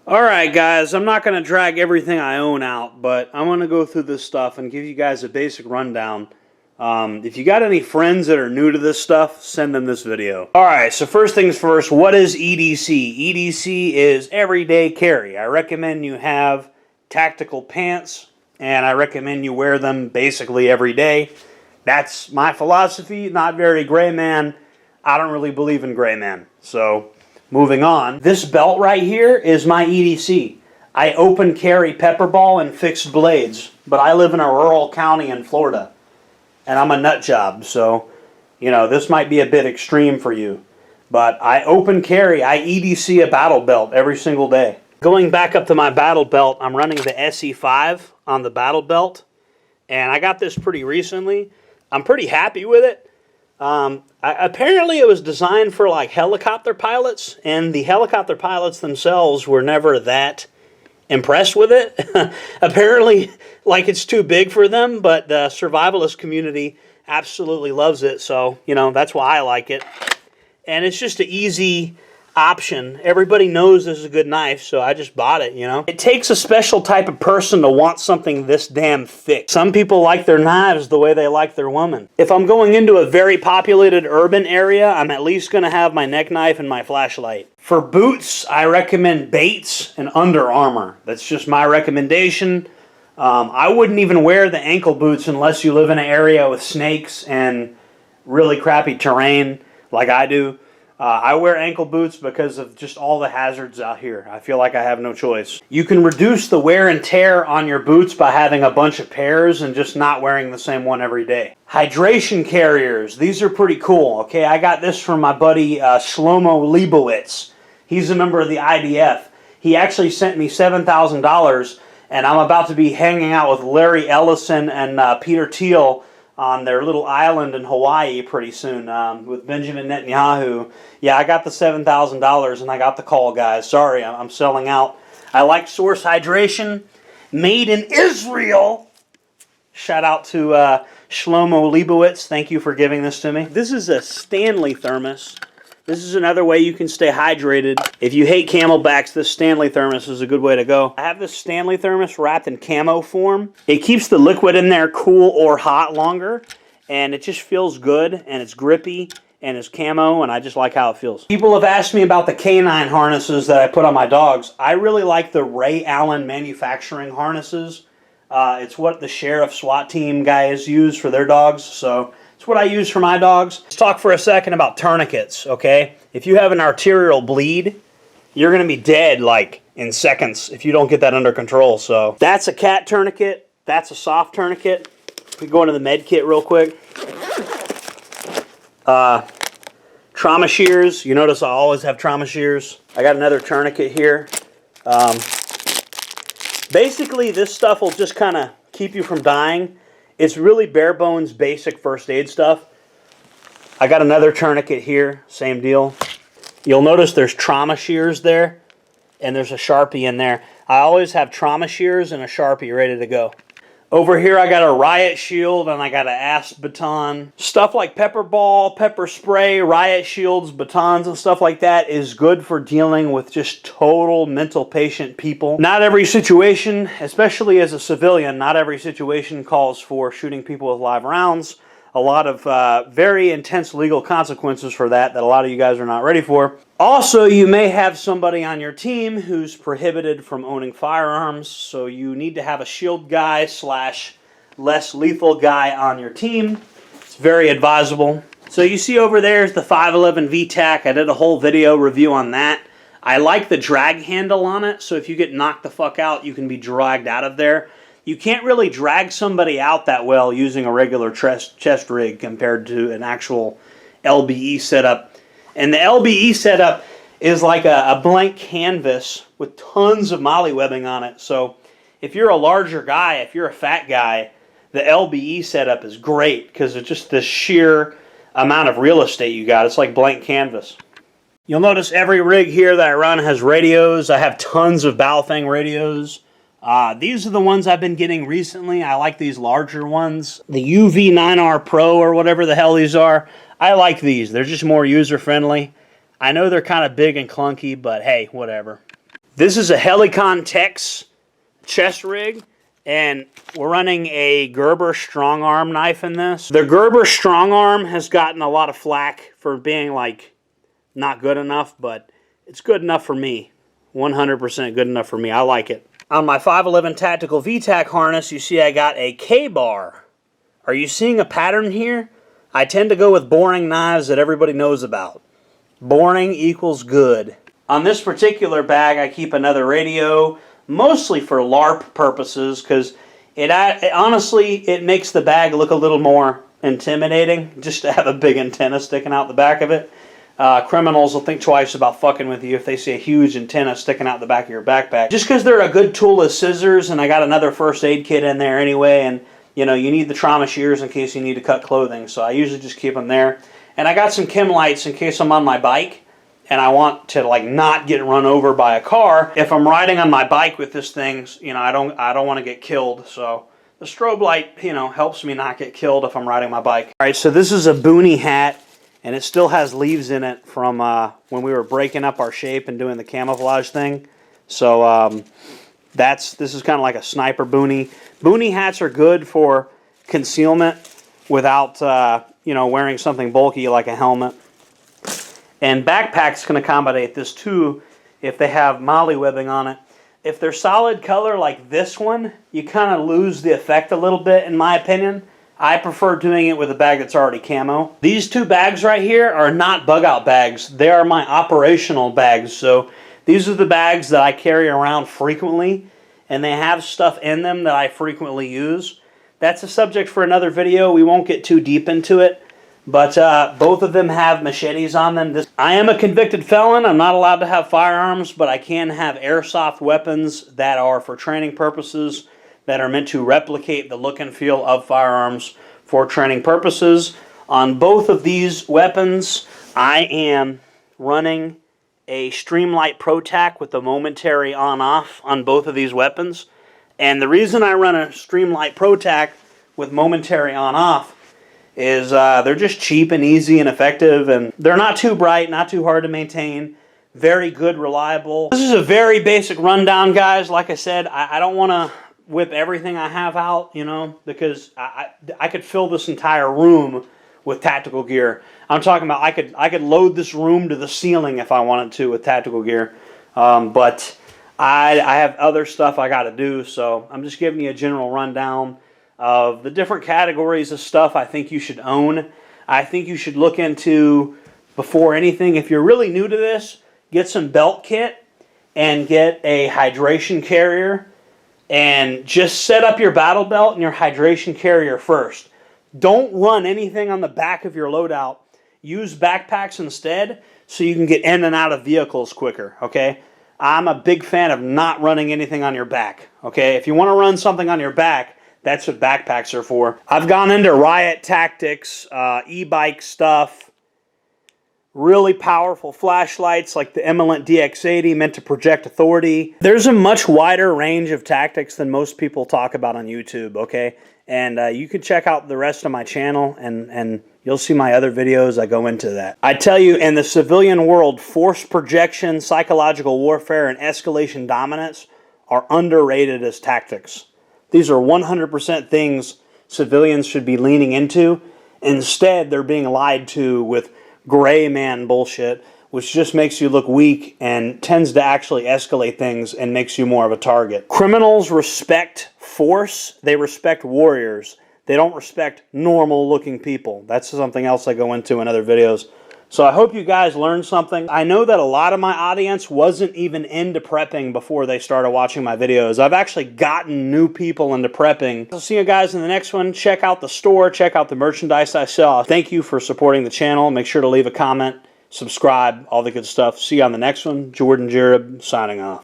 Alright guys, I'm not going to drag everything I own out, but I'm going to go through this stuff and give you guys a basic rundown. If you got any friends that are new to this stuff, send them this video. Alright, so first things first, what is EDC? EDC is everyday carry. I recommend you have tactical pants, and I recommend you wear them basically every day. That's my philosophy, not very gray man. I don't really believe in gray man, so moving on. This belt right here is my EDC. I open carry pepper ball and fixed blades, but I live in a rural county in Florida, and I'm a nut job, so, you know, this might be a bit extreme for you. But I open carry, I EDC a battle belt every single day. Going back up to my battle belt, I'm running the SE5 on the battle belt, and I got this pretty recently. I'm pretty happy with it. Apparently it was designed for like helicopter pilots, and the helicopter pilots themselves were never that impressed with it. Apparently, like, it's too big for them, but the survivalist community absolutely loves it, so, you know, that's why I like it. And it's just an easy option. Everybody knows this is a good knife, so I just bought it, you know. It takes a special type of person to want something this damn thick. Some people like their knives the way they like their woman. If I'm going into a very populated urban area, I'm at least going to have my neck knife and my flashlight. For boots, I recommend Bates and Under Armour. That's just my recommendation. I wouldn't even wear the ankle boots unless you live in an area with snakes and really crappy terrain like I do. I wear ankle boots because of just all the hazards out here. I feel like I have no choice. You can reduce the wear and tear on your boots by having a bunch of pairs and just not wearing the same one every day. Hydration carriers. These are pretty cool. Okay, I got this from my buddy Shlomo Leibowitz. He's a member of the IDF. He actually sent me $7,000, and I'm about to be hanging out with Larry Ellison and Peter Thiel on their little island in Hawaii pretty soon with Benjamin Netanyahu. Yeah, I got the $7,000 and I got the call, guys. Sorry, I'm selling out. I like Source Hydration, made in Israel. Shout out to Shlomo Leibowitz. Thank you for giving this to me. This is a Stanley thermos. This is another way you can stay hydrated. If you hate Camelbacks, this Stanley thermos is a good way to go. I have this Stanley thermos wrapped in camo form. It keeps the liquid in there cool or hot longer, and it just feels good, and it's grippy, and it's camo, and I just like how it feels. People have asked me about the canine harnesses that I put on my dogs. I really like the Ray Allen manufacturing harnesses. It's what the sheriff SWAT team guys use for their dogs, so it's what I use for my dogs. Let's talk for a second about tourniquets, okay? If you have an arterial bleed, you're going to be dead, like, in seconds if you don't get that under control. So that's a cat tourniquet. That's a soft tourniquet. We go into the med kit real quick. Trauma shears. You notice I always have trauma shears. I got another tourniquet here. Basically, this stuff will just kind of keep you from dying. It's really bare bones, basic first aid stuff. I got another tourniquet here, same deal. You'll notice there's trauma shears there, and there's a Sharpie in there. I always have trauma shears and a Sharpie ready to go. Over here I got a riot shield and I got an asp baton. Stuff like pepper ball, pepper spray, riot shields, batons and stuff like that is good for dealing with just total mental patient people. Not every situation, especially as a civilian, not every situation calls for shooting people with live rounds. A lot of very intense legal consequences for that a lot of you guys are not ready for. Also, you may have somebody on your team who's prohibited from owning firearms, so you need to have a shield guy / less lethal guy on your team. It's very advisable. So you see over there is the 511 VTAC. I did a whole video review on that. I like the drag handle on it, so if you get knocked the fuck out, you can be dragged out of there. You can't really drag somebody out that well using a regular chest rig compared to an actual LBE setup. And the LBE setup is like a blank canvas with tons of molly webbing on it. So if you're a larger guy, if you're a fat guy, the LBE setup is great because it's just the sheer amount of real estate you got. It's like blank canvas. You'll notice every rig here that I run has radios. I have tons of Baofeng radios. These are the ones I've been getting recently. I like these larger ones. The UV9R Pro or whatever the hell these are. I like these. They're just more user-friendly. I know they're kind of big and clunky, but hey, whatever. This is a Helicon Tex chest rig, and we're running a Gerber strong arm knife in this. The Gerber strong arm has gotten a lot of flack for being like not good enough, but it's good enough for me. 100% good enough for me. I like it. On my 511 Tactical VTAC harness, you see I got a K-bar. Are you seeing a pattern here? I tend to go with boring knives that everybody knows about. Boring equals good. On this particular bag, I keep another radio, mostly for LARP purposes, because honestly, it makes the bag look a little more intimidating, just to have a big antenna sticking out the back of it. Criminals will think twice about fucking with you if they see a huge antenna sticking out the back of your backpack. Just because they're a good tool as scissors, and I got another first aid kit in there anyway, and you know, you need the trauma shears in case you need to cut clothing, so I usually just keep them there. And I got some chem lights in case I'm on my bike and I want to like not get run over by a car. If I'm riding on my bike with this thing, you know, I don't want to get killed, so the strobe light, you know, helps me not get killed if I'm riding my bike. All right, so this is a boonie hat, and it still has leaves in it from when we were breaking up our shape and doing the camouflage thing. So this is kind of like a sniper boonie. Boonie hats are good for concealment without you know, wearing something bulky like a helmet. And backpacks can accommodate this too if they have molly webbing on it. If they're solid color like this one, you kind of lose the effect a little bit, in my opinion. I prefer doing it with a bag that's already camo. These two bags right here are not bug out bags. They are my operational bags. So these are the bags that I carry around frequently, and they have stuff in them that I frequently use. That's a subject for another video. We won't get too deep into it. But both of them have machetes on them. I am a convicted felon. I'm not allowed to have firearms, but I can have airsoft weapons that are for training purposes, that are meant to replicate the look and feel of firearms for training purposes. On both of these weapons, I am running a Streamlight ProTac with the momentary on-off on both of these weapons. And the reason I run a Streamlight ProTac with momentary on-off is they're just cheap and easy and effective, and they're not too bright, not too hard to maintain, very good, reliable. This is a very basic rundown, guys. Like I said, I don't want to whip everything I have out, you know, because I could fill this entire room with tactical gear. I'm talking about I could load this room to the ceiling if I wanted to with tactical gear, but I have other stuff I got to do, so I'm just giving you a general rundown of the different categories of stuff I think you should own. I think you should look into, before anything, if you're really new to this, get some belt kit and get a hydration carrier, and just set up your battle belt and your hydration carrier first. Don't run anything on the back of your loadout. Use backpacks instead so you can get in and out of vehicles quicker, okay? I'm a big fan of not running anything on your back, okay? If you want to run something on your back, that's what backpacks are for. I've gone into riot tactics, e-bike stuff, really powerful flashlights like the Eminent DX80 meant to project authority. There's a much wider range of tactics than most people talk about on YouTube, okay? And you can check out the rest of my channel, and you'll see my other videos. I go into that. I tell you, in the civilian world, force projection, psychological warfare, and escalation dominance are underrated as tactics. These are 100% things civilians should be leaning into. Instead, they're being lied to with gray man bullshit, which just makes you look weak and tends to actually escalate things and makes you more of a target. Criminals respect force. They respect warriors. They don't respect normal-looking people. That's something else I go into in other videos. So I hope you guys learned something. I know that a lot of my audience wasn't even into prepping before they started watching my videos. I've actually gotten new people into prepping. I'll see you guys in the next one. Check out the store. Check out the merchandise I sell. Thank you for supporting the channel. Make sure to leave a comment, subscribe, all the good stuff. See you on the next one. JordanJJereb signing off.